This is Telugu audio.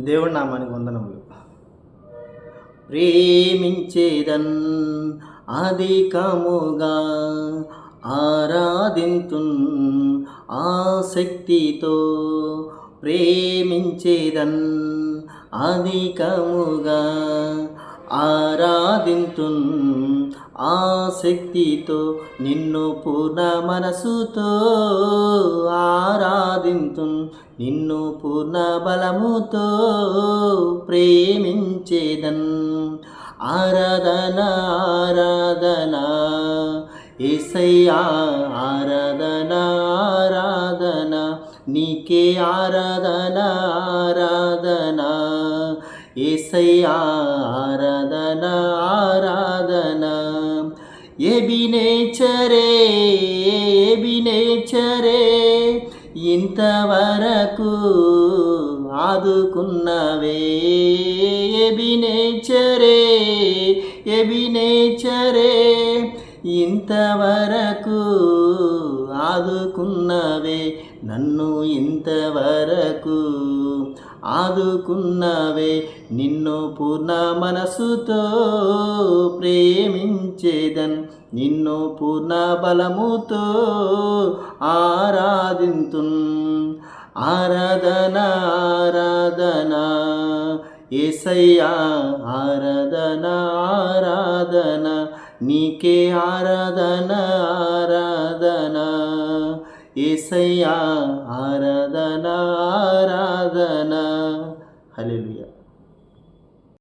దేవుడి నామానికి వందనములు. ప్రేమించేదన్ అధికముగా ఆరాధింతున్ ఆసక్తితో, ప్రేమించేదన్ అధికముగా ఆరాధింతున్ ఆసక్తితో, నిన్ను పూర్ణ మనసుతో ఆరాధింతున్, నిన్ను పూర్ణ బలముతో ప్రేమించేదన్. ఆరాధన ఆరాధన యేసయ్యా, ఆరాధన ఆరాధన నీకే, ఆరాధన ఆరాధన యేసయ్యా, ఆరాధన ఆరాధన. ఎబినేచరే ఎబినేచరే ఇంతవరకు ఆదుకున్నవే, ఎబినేచరే ఎబినేచరే ఇంతవరకు ఆదుకున్నవే, నన్ను ఇంతవరకు ఆదుకున్నవే, నిన్ను పూర్ణ మనసుతో ప్రేమించేదన్, నిన్ను పూర్ణ బలముతో ఆరాధింతున్. ఆరాధన ఆరాధన యేసయ్యా, ఆరాధన ఆరాధన నీకే, ఆరాధన ఆరాధన యేసయ్యా, ఆరాధన ఆరాధన. హల్లెలూయా.